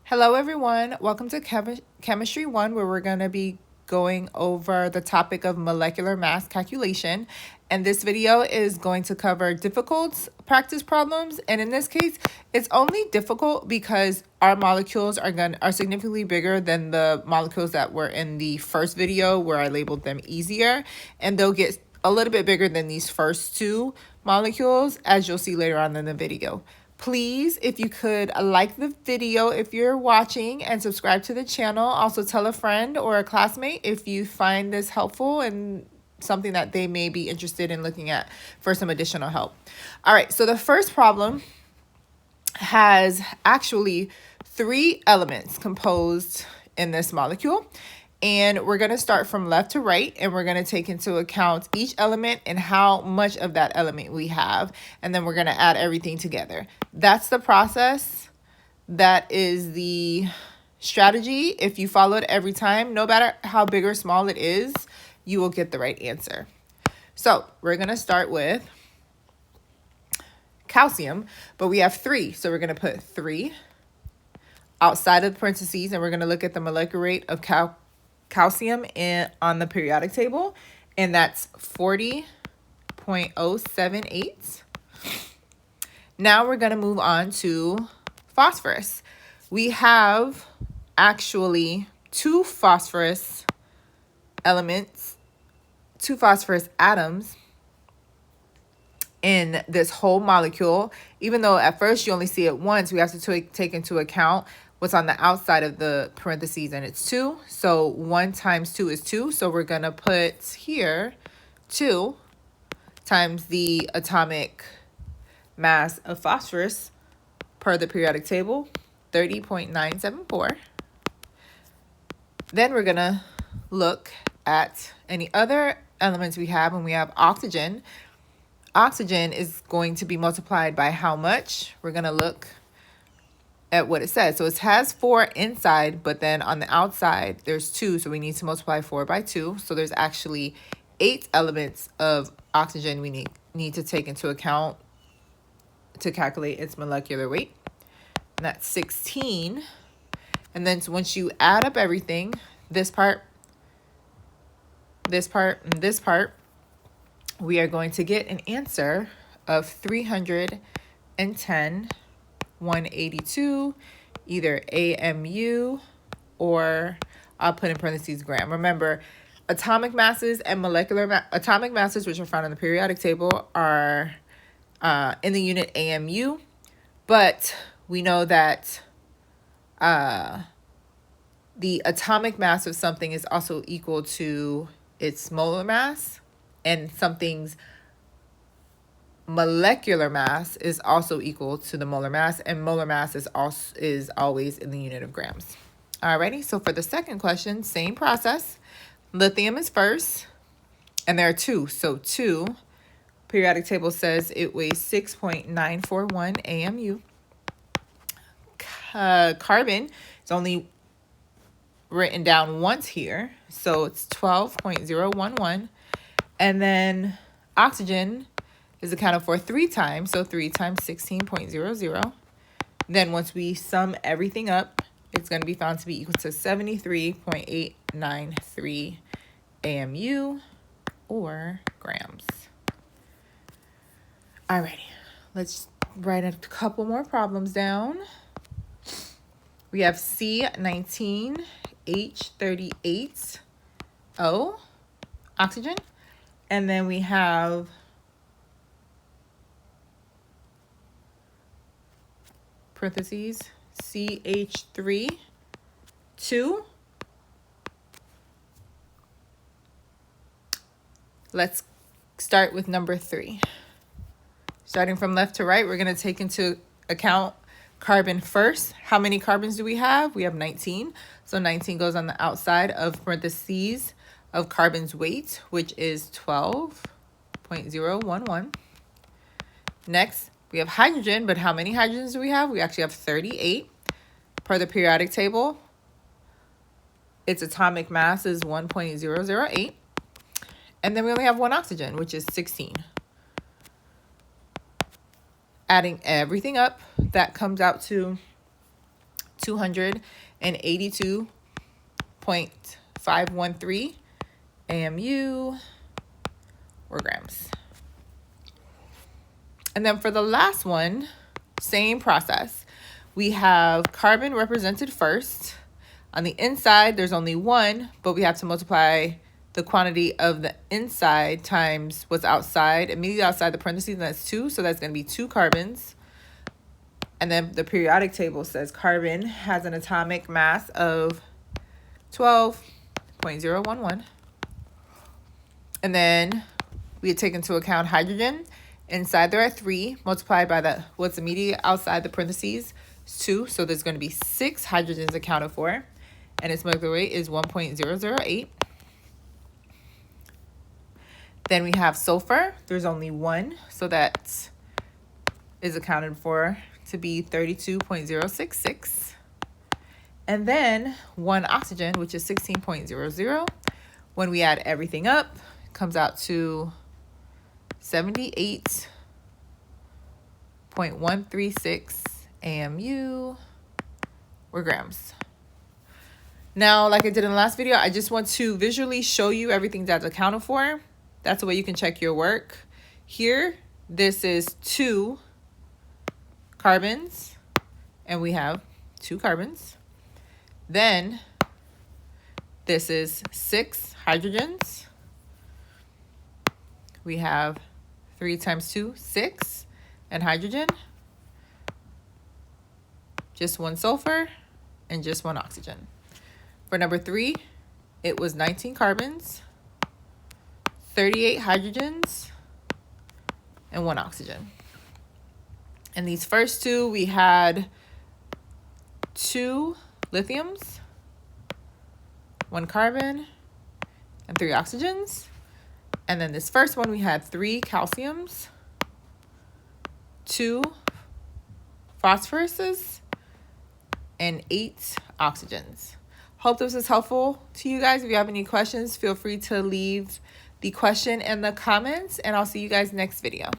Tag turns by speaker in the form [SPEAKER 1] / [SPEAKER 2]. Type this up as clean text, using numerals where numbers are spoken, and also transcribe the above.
[SPEAKER 1] Hello, everyone. Welcome to Chemistry 1, where we're going to be going over the topic of molecular mass calculation. And this video is going to cover difficult practice problems. And in this case, it's only difficult because our molecules are significantly bigger than the molecules that were in the first video where I labeled them easier. And they'll get a little bit bigger than these first two molecules, as you'll see later on in the video. Please, if you could like the video if you're watching and subscribe to the channel. Also tell a friend or a classmate if you find this helpful and something that they may be interested in looking at for some additional help. All right, so the first problem has actually 3 elements composed in this molecule. And we're going to start from left to right, and we're going to take into account each element and how much of that element we have. And then we're going to add everything together. That's the process. That is the strategy. If you follow it every time, no matter how big or small it is, you will get the right answer. So we're going to start with calcium, but we have 3. So we're going to put 3 outside of the parentheses, and we're going to look at the molecular weight of calcium on the periodic table, and that's 40.078. Now we're going to move on to phosphorus. We have actually 2 phosphorus elements, 2 phosphorus atoms in this whole molecule. Even though at first you only see it once, we have to take into account what's on the outside of the parentheses, and it's 2. So 1 times 2 is 2. So we're going to put here 2 times the atomic mass of phosphorus per the periodic table, 30.974. Then we're going to look at any other elements we have, and we have oxygen. Oxygen is going to be multiplied by how much? We're going to look at what it says. So it has 4 inside, but then on the outside there's 2, so we need to multiply 4 by 2. So there's actually 8 elements of oxygen we need to take into account to calculate its molecular weight. And that's 16. And then once you add up everything, this part, this part, and this part, we are going to get an answer of 310.182, either AMU, or I'll put in parentheses gram. Remember, atomic masses and atomic masses, which are found in the periodic table, are in the unit AMU, but we know that the atomic mass of something is also equal to its molar mass, and something's molecular mass is also equal to the molar mass, and molar mass is always in the unit of grams. Alrighty, so for the second question, same process. Lithium is first, and there are 2. So 2, periodic table says it weighs 6.941 AMU. Carbon is only written down once here, so it's 12.011. And then oxygen is accounted for 3 times, so 3 times 16.00. Then once we sum everything up, it's going to be found to be equal to 73.893 AMU, or grams. Alrighty, let's write a couple more problems down. We have C19H38O, oxygen. And then we have parentheses CH3, 2. Let's start with number 3. Starting from left to right, we're going to take into account carbon first. How many carbons do we have? We have 19. So 19 goes on the outside of parentheses of carbon's weight, which is 12.011. Next, we have hydrogen, but how many hydrogens do we have? We actually have 38. Per the periodic table, its atomic mass is 1.008. And then we only have 1 oxygen, which is 16. Adding everything up, that comes out to 282.513 AMU or grams. And then for the last one, same process. We have carbon represented first. On the inside, there's only one, but we have to multiply the quantity of the inside times what's outside. Immediately outside the parentheses, and that's 2, so that's going to be 2 carbons. And then the periodic table says carbon has an atomic mass of 12.011. And then we take into account hydrogen. Inside there are 3 multiplied by what's immediately outside the parentheses is 2. So there's going to be 6 hydrogens accounted for. And its molecular weight is 1.008. Then we have sulfur. There's only 1. So that is accounted for to be 32.066. And then 1 oxygen, which is 16.00. When we add everything up, it comes out to 78.136 AMU or grams. Now, like I did in the last video, I just want to visually show you everything that's accounted for. That's the way you can check your work. Here, this is 2 carbons, and we have 2 carbons. Then this is 6 hydrogens. We have 3 times 2, 6, and hydrogen. Just 1 sulfur and just 1 oxygen. For number 3, it was 19 carbons, 38 hydrogens, and 1 oxygen. And these first 2, we had 2 lithiums, 1 carbon, and 3 oxygens. And then this first one, we had 3 calciums, 2 phosphoruses, and 8 oxygens. Hope this was helpful to you guys. If you have any questions, feel free to leave the question in the comments, and I'll see you guys next video.